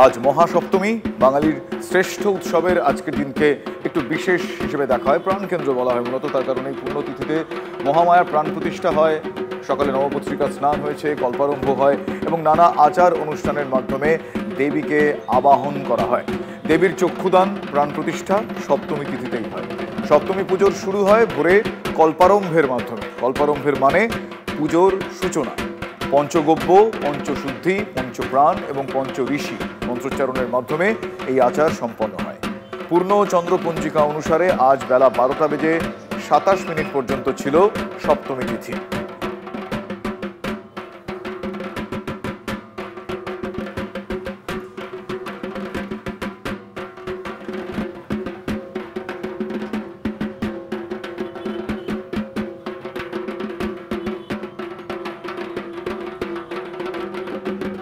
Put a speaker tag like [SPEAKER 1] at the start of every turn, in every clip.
[SPEAKER 1] আজ মহাসপ্তমী, বাঙালির শ্রেষ্ঠ উৎসবের আজকের দিনকে একটু বিশেষ হিসেবে দেখা হয়, প্রাণকেন্দ্র বলা হয় মূলত। তার কারণে এই পুণ্যতিথিতে মহামায়ার প্রাণ প্রতিষ্ঠা হয়, সকালে নবপত্রিকা স্নান হয়েছে, কল্পারম্ভ হয় এবং নানা আচার অনুষ্ঠানের মাধ্যমে দেবীকে আবাহন করা হয়। দেবীর চক্ষুদান, প্রাণ প্রতিষ্ঠা সপ্তমী তিথিতেই হয়। সপ্তমী পুজোর শুরু হয় ভোরে কল্পারম্ভের মাধ্যমে। কল্পারম্ভের মানে পুজোর সূচনা। পঞ্চগব্য, পঞ্চশুদ্ধি, পঞ্চপ্রাণ এবং পঞ্চ ঋষি মন্ত্রোচ্চারণের মাধ্যমে এই আচার সম্পন্ন হয়। পূর্ণ চন্দ্রপঞ্জিকা অনুসারে আজ বেলা 12:27 পর্যন্ত ছিল সপ্তমী তিথি।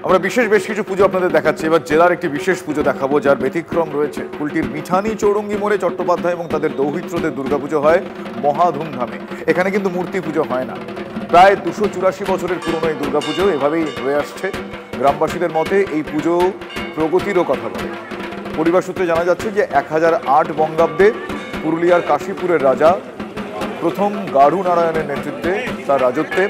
[SPEAKER 1] আমরা বেশ কিছু পুজো আপনাদের দেখাচ্ছি। এবার জেলার একটি বিশেষ পুজো দেখাবো, যার ব্যতিক্রম রয়েছে। কুলটির মিঠানি চৌরঙ্গি মোড়ে চট্টোপাধ্যায় এবং তাদের দৌহিত্রদের দুর্গাপুজো হয় মহা ধুমধামে। এখানে কিন্তু মূর্তি পুজো হয় না। প্রায় 284 বছরের পুরনো এই দুর্গাপুজো এভাবেই হয়ে আসছে। গ্রামবাসীদের মতে এই পুজো প্রগতিরও কথা বলে। পরিবার সূত্রে জানা যাচ্ছে যে 1008 বঙ্গাব্দে পুরুলিয়ার কাশীপুরের রাজা প্রথম গাঢ় নারায়ণের নেতৃত্বে, তার রাজত্বে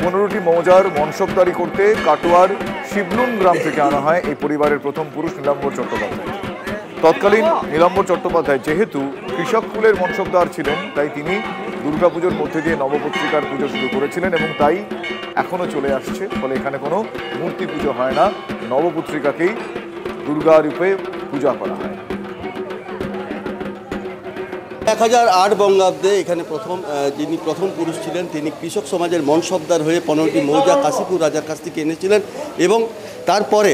[SPEAKER 1] 15টি মৌজার মনসবদারি করতে কাটোয়ার শিবলুন গ্রাম থেকে আনা হয় এই পরিবারের প্রথম পুরুষ নীলাম্বর চট্টোপাধ্যায়। তৎকালীন নীলাম্বর চট্টোপাধ্যায় যেহেতু কৃষক কুলের মনসবদার ছিলেন, তাই তিনি দুর্গাপুজোর মধ্যে দিয়ে নবপত্রিকার পুজো শুরু করেছিলেন এবং তাই এখনো চলে আসছে। ফলে এখানে কোনো মূর্তি পুজো হয় না, নবপত্রিকাকেই দুর্গা রূপে পূজা করা হয়।
[SPEAKER 2] 1008 বঙ্গাব্দে এখানে যিনি প্রথম পুরুষ ছিলেন, তিনি কৃষক সমাজের মনসবদার হয়ে 15টি মৌজা কাশীপুর রাজার কাছ থেকে এনেছিলেন এবং তারপরে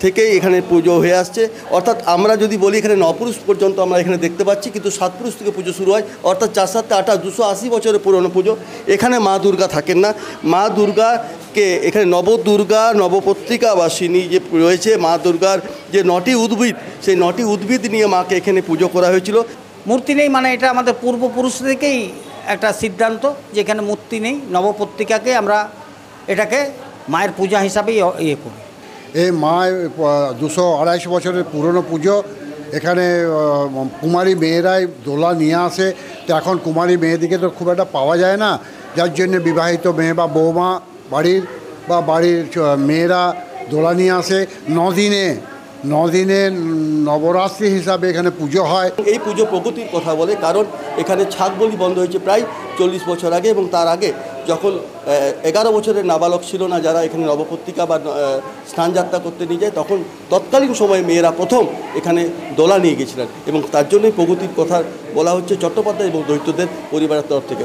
[SPEAKER 2] থেকেই এখানে পুজো হয়ে আসছে। অর্থাৎ আমরা যদি বলি এখানে 9 পুরুষ পর্যন্ত আমরা এখানে দেখতে পাচ্ছি, কিন্তু 7 পুরুষ থেকে পুজো শুরু হয়। অর্থাৎ 4 7 8 280 বছরের পুরনো পুজো। এখানে মা দুর্গা থাকেন না। মা দুর্গাকে এখানে নবদুর্গা, নবপত্রিকাবাসিনী যে রয়েছে, মা দুর্গার যে 9টি উদ্ভিদ, সেই 9টি উদ্ভিদ নিয়ে মাকে এখানে পুজো করা হয়েছিল।
[SPEAKER 3] মূর্তি নেই মানে এটা আমাদের পূর্বপুরুষ থেকেই একটা সিদ্ধান্ত, যেখানে মূর্তি নেই। নবপত্রিকাকে আমরা এটাকে মায়ের পূজা হিসাবেই ইয়ে করি।
[SPEAKER 4] এই মা 200-250 বছরের পুরনো পুজো। এখানে কুমারী মেয়েরাই দোলা নিয়ে আসে। তো এখন কুমারী মেয়েদিকে তো খুব একটা পাওয়া যায় না, যার জন্য বিবাহিত মেয়ে বা বৌমা বাড়ির মেয়েরা দোলা নিয়ে আসে। 9 দিনে নবরাত্রি হিসাবে এখানে পুজো হয়।
[SPEAKER 2] এই পুজো প্রগতির কথা বলে, কারণ এখানে ছাগ বলি বন্ধ হয়েছে প্রায় 40 বছর আগে, এবং তার আগে যখন 11 বছরের নাবালক ছিল না, যারা এখানে নবপত্রিকা বা স্নানযাত্রা করতে নিয়ে যায়, তখন তৎকালীন সময়ে মেয়েরা প্রথম এখানে দোলা নিয়ে গেছিলেন এবং তার জন্যই প্রগতির কথা বলা হচ্ছে চট্টোপাধ্যায় এবং দৈত্যদের পরিবারের তরফ থেকে।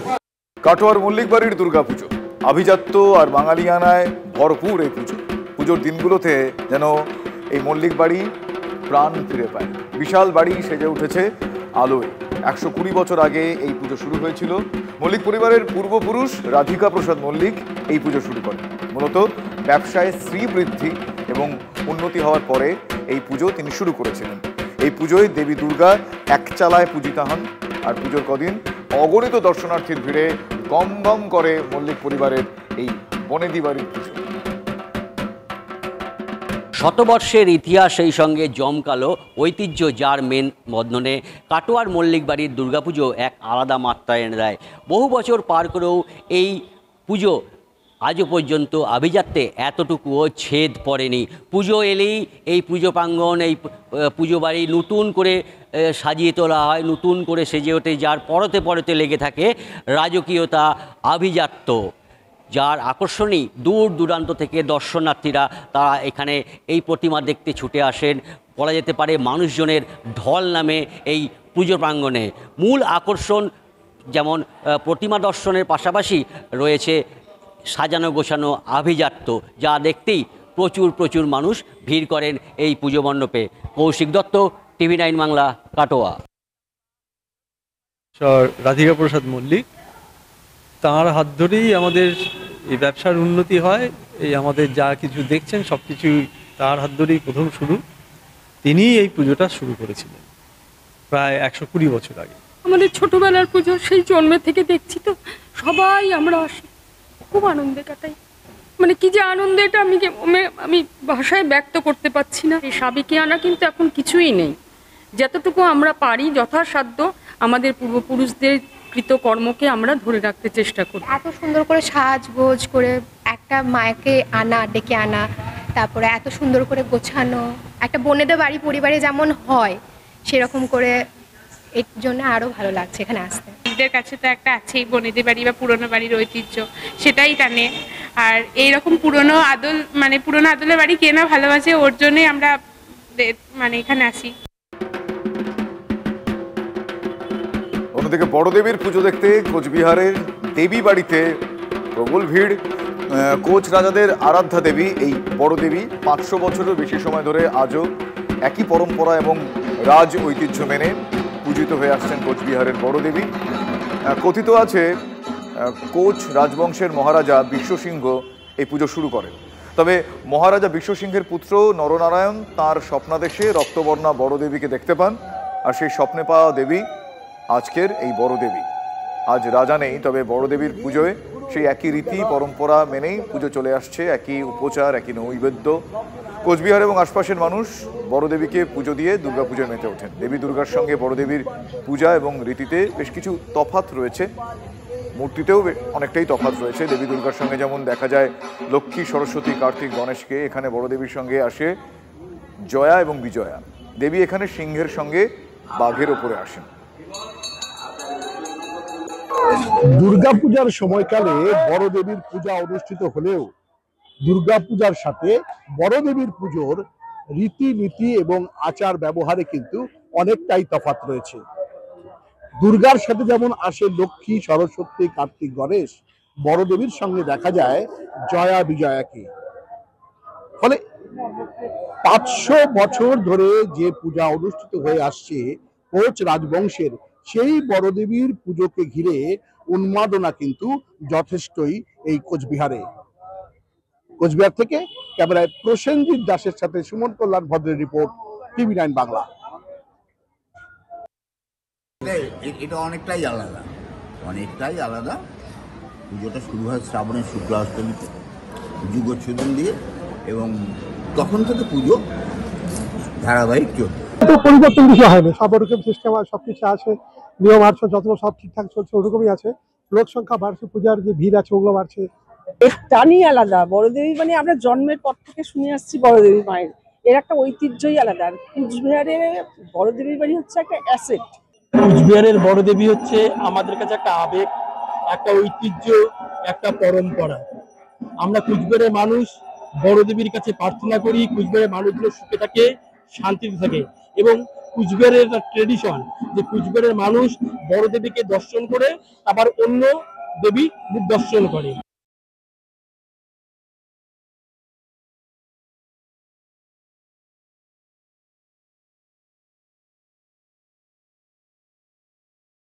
[SPEAKER 1] কাটোয়ার মল্লিক বাড়ির দুর্গাপুজো আভিজাত্য আর বাঙালিয়ানায় ভরপুর এই পুজো। পুজোর দিনগুলোতে যেন এই মল্লিক বাড়ি প্রাণ ফিরে পায়। বিশাল বাড়ি সেজে উঠেছে আলোয়। 120 বছর আগে এই পুজো শুরু হয়েছিল। মল্লিক পরিবারের পূর্বপুরুষ রাধিকা প্রসাদ মল্লিক এই পুজো শুরু করেন। মূলত ব্যবসায় শ্রীবৃদ্ধি এবং উন্নতি হওয়ার পরে এই পুজো তিনি শুরু করেছিলেন। এই পুজোয় দেবী দুর্গা একচালায় পূজিতা হন। আর পুজোর কদিন অগণিত দর্শনার্থীর ভিড়ে গম গম করে মল্লিক পরিবারের এই বনেদি বাড়ির পুজো।
[SPEAKER 5] শতবর্ষের ইতিহাস, সেই সঙ্গে জমকালো ঐতিহ্য, যার মেন বন্ধনে কাটোয়ার মল্লিক বাড়ির দুর্গাপুজো এক আলাদা মাত্রায় এনে দেয়। বহু বছর পার করেও এই পুজো আজও পর্যন্ত আভিজাত্যে এতটুকুও ছেদ পড়েনি। পুজো এলেই এই পুজো প্রাঙ্গণ, এই পুজো বাড়ি নতুন করে সাজিয়ে তোলা হয়, নতুন করে সেজে ওঠে, যার পরতে পরতে লেগে থাকে রাজকীয়তা, আভিজাত্য, যার আকর্ষণই দূর দূরান্ত থেকে দর্শনার্থীরা তারা এখানে এই প্রতিমা দেখতে ছুটে আসেন। বলা যেতে পারে মানুষজনের ঢল নামে এই পুজো প্রাঙ্গণে। মূল আকর্ষণ যেমন প্রতিমা দর্শনের পাশাপাশি রয়েছে সাজানো গোছানো আভিজাত্য, যা দেখতেই প্রচুর মানুষ ভিড় করেন এই পুজো মণ্ডপে। কৌশিক দত্ত, TV9 বাংলা, কাটোয়া।
[SPEAKER 6] রাধিকা প্রসাদ মল্লিক, তাঁর হাত ধরেই আমাদের এই ব্যবসার উন্নতি হয়। এই আমাদের যা কিছু দেখছেন সব কিছুই তার হাত ধরেই প্রথম শুরু। তিনি এই পুজোটা শুরু করেছিলেন প্রায় 120 বছর আগে।
[SPEAKER 7] আমাদের ছোটবেলার পুজো, সেই জন্মে থেকে দেখছি তো, সবাই আমরা আসি, খুব আনন্দে কাটাই। মানে কি যে আনন্দ, এটা আমি ভাষায় ব্যক্ত করতে পারছি না। এই সাবেকিয়ানা কিন্তু এখন কিছুই নেই। যতটুকু আমরা পারি যথাসাধ্য আমাদের পূর্বপুরুষদের কৃতকর্মকে আমরা ধরে রাখতে চেষ্টা করি।
[SPEAKER 8] এত সুন্দর করে সাজগোজ করে একটা মাকে ডেকে আনা, তারপরে এত সুন্দর করে গোছানো, একটা বোনেদের বাড়ি পরিবারে যেমন হয় সেরকম করে, এর জন্য আরও ভালো লাগছে এখানে আসতে।
[SPEAKER 9] এদের কাছে তো একটা আছেই বোনেদের বাড়ি বা পুরনো বাড়ির ঐতিহ্য, সেটাই টানে। আর এইরকম পুরনো আদলের বাড়ি কেনা ভালোবাসে, ওর জন্যই আমরা এখানে আসি।
[SPEAKER 1] অন্যদিকে বড় দেবীর পুজো দেখতে কোচবিহারের দেবী বাড়িতে প্রবল ভিড়। কোচ রাজাদের আরাধ্যা দেবী এই বড় দেবী 500 বছরেরও বেশি সময় ধরে আজও একই পরম্পরা এবং রাজ ঐতিহ্য মেনে পূজিত হয়ে আসছেন কোচবিহারের বড় দেবী। কথিত আছে কোচ রাজবংশের মহারাজা বিশ্বসিংহ এই পুজো শুরু করেন। তবে মহারাজা বিশ্বসিংহের পুত্র নরনারায়ণ তাঁর স্বপ্নাদেশে রক্তবর্ণা বড় দেবীকে দেখতে পান, আর সেই স্বপ্নে পাওয়া দেবী আজকের এই বড় দেবী। আজ রাজা নেই, তবে বড় দেবীর পুজোয় সেই একই রীতি পরম্পরা মেনেই পুজো চলে আসছে, একই উপচার, একই নৈবেদ্য। কোচবিহার এবং আশপাশের মানুষ বড় দেবীকে পুজো দিয়ে দুর্গাপুজোয় মেতে ওঠেন। দেবী দুর্গার সঙ্গে বড় দেবীর পূজা এবং রীতিতে বেশ কিছু তফাৎ রয়েছে, মূর্তিতেও অনেকটাই তফাৎ রয়েছে। দেবী দুর্গার সঙ্গে যেমন দেখা যায় লক্ষ্মী, সরস্বতী, কার্তিক, গণেশকে, এখানে বড় দেবীর সঙ্গে আসে জয়া এবং বিজয়া। দেবী এখানে সিংহের সঙ্গে বাঘের ওপরে আসেন।
[SPEAKER 10] দুর্গাপূজার সময়কালে বড় দেবীর পূজা অনুষ্ঠিত হলেও দুর্গাপূজার সাথে বড় দেবীর পুজোর রীতিনীতি এবং আচার ব্যবহারে কিন্তু অনেকটাই তফাৎ রয়েছে। দুর্গার সাথে যেমন আসে লক্ষ্মী, সরস্বতী, কার্তিক, গণেশ, বড় দেবীর সঙ্গে দেখা যায় জয়া বিজয়াকে। ফলে 500 বছর ধরে যে পূজা অনুষ্ঠিত হয়ে আসছে কোচ রাজবংশের, সেই বড় দেবীর পুজোকে ঘিরে উন্মাদনা কিন্তু যথেষ্টই এই কোচবিহারে। কোচবিহার থেকে ক্যামেরায় প্রসেনজিৎ দাসের সাথে সুমন কল্যাণ ভদ্রের রিপোর্ট, TV9 বাংলা।
[SPEAKER 11] এটা অনেকটাই আলাদা। পুজোটা শুরু হয় শ্রাবণের শুক্লা অষ্টমীতে যুগোচ্ছেদন দিয়ে, এবং তখন থেকে পুজো ধারাবাহিক চলছে।
[SPEAKER 10] পরিবর্তন কিছু হয়নি, সব ওরকম সিস্টেম আর সবকিছু আছে, নিয়ম আর্চ যত সব ঠিকঠাক চলছে, ওরকমই আছে। লোক সংখ্যা বাড়ছে, পূজার যে ভিড় আছে ওগুলো বাড়ছে।
[SPEAKER 12] টানই আলাদা। বড়দেবী মানে আমরা জন্মের পর থেকে শুনে আসছি বড়দেবী মায়ের, এর একটা ঐতিহ্যই আলাদা। কুচবিহারে বড়দেবী বাড়ি হচ্ছে একটা অ্যাসেট।
[SPEAKER 13] কুচবিহারের বড়দেবী হচ্ছে আমাদের কাছে একটা আবেগ, একটা ঐতিহ্য, একটা পরম্পরা। আমরা কুচবিহারের মানুষ বড়দেবীর কাছে প্রার্থনা করি কুচবিহারের মানুষগুলো সুখে থাকে, শান্তিতে থাকে, এবং কুচবিহারের একটা ট্রেডিশন যে কুচবিহারের মানুষ বড়দেবীকে দর্শন করে আবার অন্য দেবী দর্শন করে।